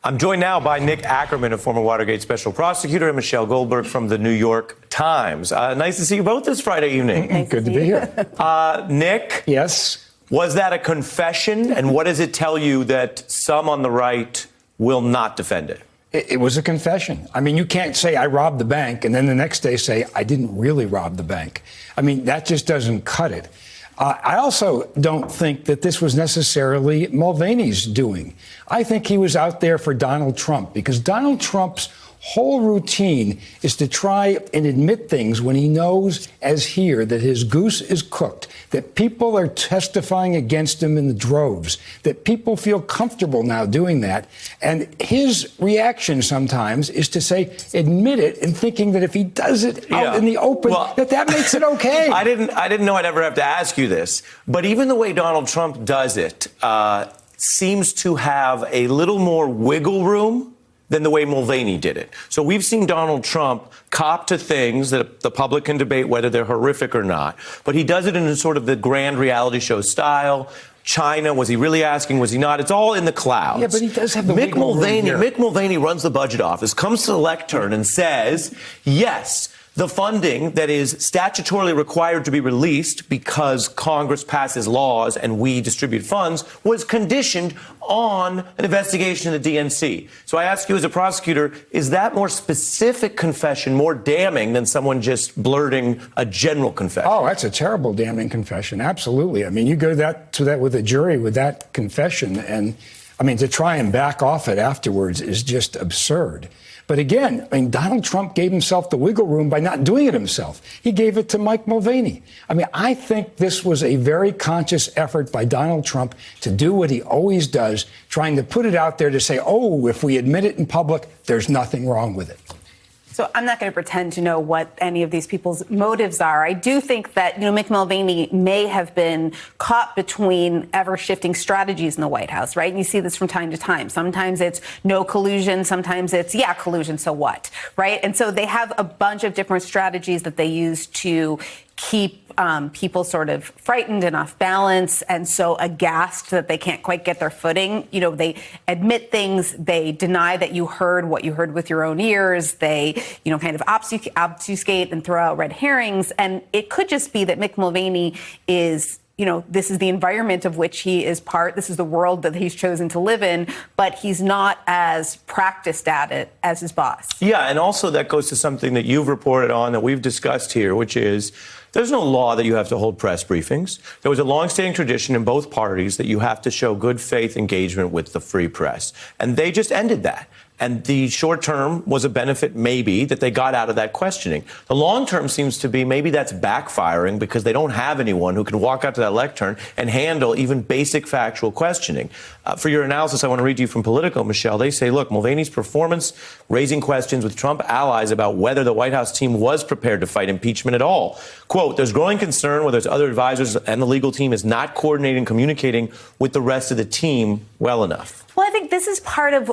I'm joined now by Nick Ackerman, a former Watergate special prosecutor, and Michelle Goldberg from the New York Times. Nice to see you both this Friday evening. Good to be here. Nick? Yes? Was that a confession? And what does it tell you that some on the right will not defend it? It was a confession. I mean, you can't say I robbed the bank and then the next day say I didn't really rob the bank. I mean, that just doesn't cut it. I also don't think that this was necessarily Mulvaney's doing. I think he was out there for Donald Trump because Donald Trump's whole routine is to try and admit things when he knows, as here, that his goose is cooked, that people are testifying against him in the droves, that people feel comfortable now doing that. And his reaction sometimes is to say, admit it, and thinking that if he does it out in the open, that makes it okay. I didn't know I'd ever have to ask you this, but even the way Donald Trump does it seems to have a little more wiggle room than the way Mulvaney did it. So we've seen Donald Trump cop to things that the public can debate whether they're horrific or not, but he does it in sort of the grand reality show style. China, was he really asking, was he not? It's all in the clouds. Yeah, but he does have the Mick Mulvaney runs the budget office, comes to the lectern and says, yes, the funding that is statutorily required to be released because Congress passes laws and we distribute funds was conditioned on an investigation of the DNC. So I ask you as a prosecutor, is that more specific confession more damning than someone just blurting a general confession? Oh, that's a terrible damning confession. Absolutely. I mean, you go to that with a jury with that confession, and I mean, to try and back off it afterwards is just absurd. But again, I mean, Donald Trump gave himself the wiggle room by not doing it himself. He gave it to Mike Mulvaney. I mean, I think this was a very conscious effort by Donald Trump to do what he always does, trying to put it out there to say, oh, if we admit it in public, there's nothing wrong with it. So I'm not going to pretend to know what any of these people's motives are. I do think that, Mick Mulvaney may have been caught between ever-shifting strategies in the White House, right? And you see this from time to time. Sometimes it's no collusion. Sometimes it's, yeah, collusion, so what, right? And so they have a bunch of different strategies that they use to keep people sort of frightened and off balance and so aghast that they can't quite get their footing. They admit things. They deny that you heard what you heard with your own ears. They, kind of obfuscate and throw out red herrings. And it could just be that Mick Mulvaney is, this is the environment of which he is part. This is the world that he's chosen to live in, but he's not as practiced at it as his boss. Yeah, and also that goes to something that you've reported on that we've discussed here, which is there's no law that you have to hold press briefings. There was a longstanding tradition in both parties that you have to show good faith engagement with the free press. And they just ended that. And the short term was a benefit, maybe, that they got out of that questioning. The long term seems to be maybe that's backfiring because they don't have anyone who can walk out to that lectern and handle even basic factual questioning. For your analysis, I want to read to you from Politico, Michelle. They say, look, Mulvaney's performance raising questions with Trump allies about whether the White House team was prepared to fight impeachment at all. Quote, there's growing concern whether its other advisors and the legal team is not coordinating and communicating with the rest of the team well enough. Well, I think this is part of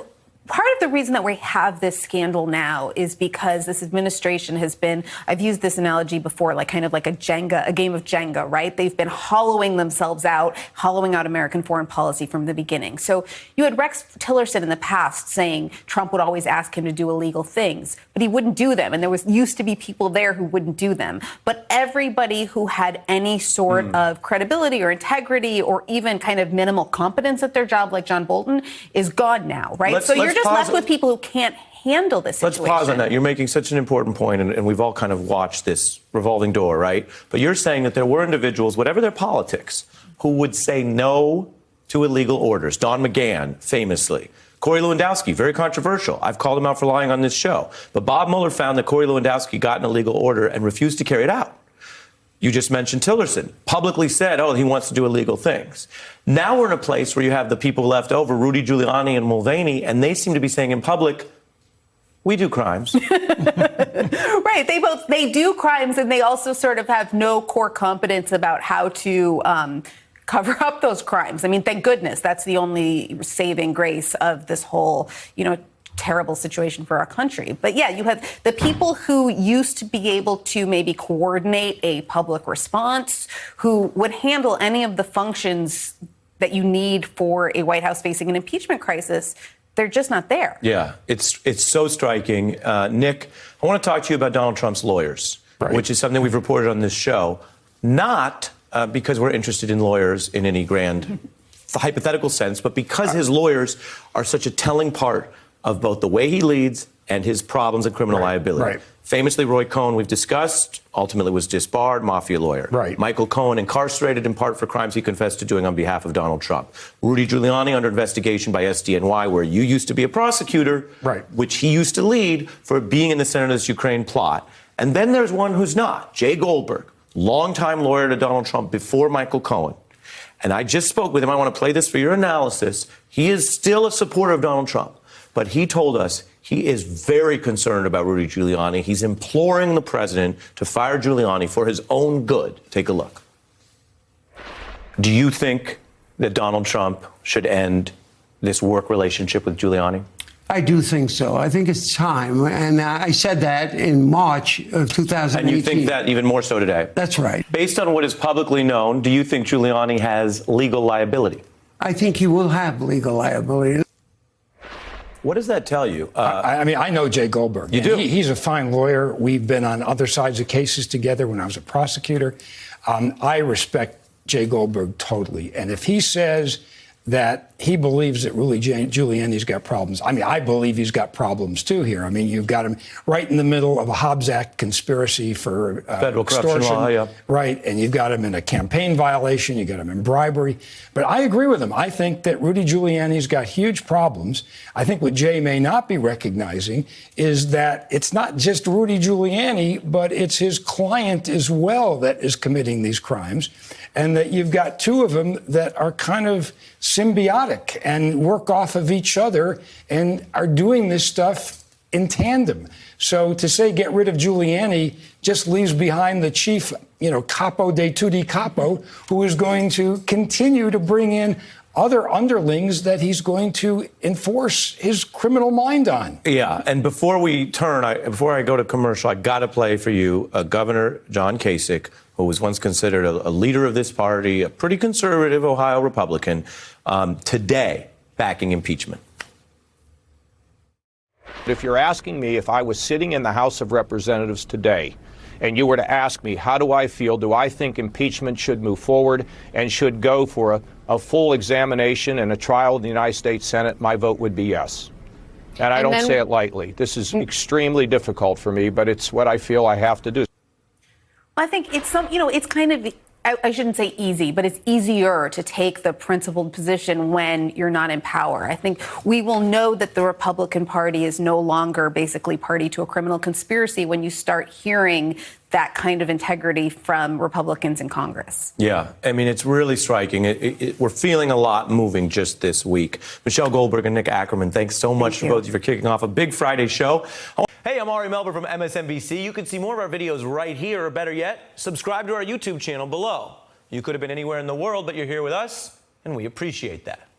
the reason that we have this scandal now is because this administration has been, I've used this analogy before, like kind of like a game of Jenga, right? They've been hollowing themselves out, hollowing out American foreign policy from the beginning. So you had Rex Tillerson in the past saying Trump would always ask him to do illegal things, but he wouldn't do them. And there used to be people there who wouldn't do them. But everybody who had any sort of credibility or integrity or even kind of minimal competence at their job, like John Bolton, is gone now, right? So you're just left with people who can't handle this situation. Let's pause on that. You're making such an important point, and we've all kind of watched this revolving door, right? But you're saying that there were individuals, whatever their politics, who would say no to illegal orders. Don McGahn, famously. Corey Lewandowski, very controversial. I've called him out for lying on this show. But Bob Mueller found that Corey Lewandowski got an illegal order and refused to carry it out. You just mentioned Tillerson, publicly said, he wants to do illegal things. Now we're in a place where you have the people left over, Rudy Giuliani and Mulvaney, and they seem to be saying in public, we do crimes. Right. They do crimes, and they also sort of have no core competence about how to cover up those crimes. I mean, thank goodness that's the only saving grace of this whole, terrible situation for our country. But yeah, you have the people who used to be able to maybe coordinate a public response, who would handle any of the functions that you need for a White House facing an impeachment crisis. they're just not there. Yeah, it's so striking. Nick, I want to talk to you about Donald Trump's lawyers, which is something we've reported on this show, not because we're interested in lawyers in any grand hypothetical sense, but because his lawyers are such a telling part of both the way he leads and his problems and criminal liability. Famously, Roy Cohn, we've discussed, ultimately was disbarred, mafia lawyer. Michael Cohen, incarcerated in part for crimes he confessed to doing on behalf of Donald Trump. Rudy Giuliani under investigation by SDNY, where you used to be a prosecutor, which he used to lead for being in the center of this Ukraine plot. And then there's one who's not, Jay Goldberg, longtime lawyer to Donald Trump before Michael Cohen. And I just spoke with him. I want to play this for your analysis. He is still a supporter of Donald Trump, but he told us he is very concerned about Rudy Giuliani. He's imploring the president to fire Giuliani for his own good. Take a look. Do you think that Donald Trump should end this work relationship with Giuliani? I do think so. I think it's time. And I said that in March of 2018. And you think that even more so today? That's right. Based on what is publicly known, do you think Giuliani has legal liability? I think he will have legal liability. What does that tell you? I mean, I know Jay Goldberg. You do? He's a fine lawyer. We've been on other sides of cases together when I was a prosecutor. I respect Jay Goldberg totally. And if he says that he believes that Rudy Giuliani's got problems. I mean, I believe he's got problems, too, here. I mean, you've got him right in the middle of a Hobbs Act conspiracy for federal extortion. Corruption law, yeah. Right, and you've got him in a campaign violation, you've got him in bribery. But I agree with him. I think that Rudy Giuliani's got huge problems. I think what Jay may not be recognizing is that it's not just Rudy Giuliani, but it's his client as well that is committing these crimes. And that you've got two of them that are kind of symbiotic and work off of each other and are doing this stuff in tandem. So to say get rid of Giuliani just leaves behind the chief, capo de tutti capo, who is going to continue to bring in other underlings that he's going to enforce his criminal mind on. Yeah, and before I go to commercial, I got to play for you Governor John Kasich, who was once considered a leader of this party, a pretty conservative Ohio Republican, today backing impeachment. If you're asking me if I was sitting in the House of Representatives today and you were to ask me, how do I feel? Do I think impeachment should move forward and should go for a full examination and a trial in the United States Senate? My vote would be yes. And I don't say it lightly. This is extremely difficult for me, but it's what I feel I have to do. I think it's it's kind of, I shouldn't say easy, but it's easier to take the principled position when you're not in power. I think we will know that the Republican Party is no longer basically party to a criminal conspiracy when you start hearing that kind of integrity from Republicans in Congress. Yeah, I mean, it's really striking. We're feeling a lot moving just this week. Michelle Goldberg and Nick Ackerman, thanks so much to both of you for kicking off a big Friday show. Hey, I'm Ari Melber from MSNBC. You can see more of our videos right here, or better yet, subscribe to our YouTube channel below. You could have been anywhere in the world, but you're here with us, and we appreciate that.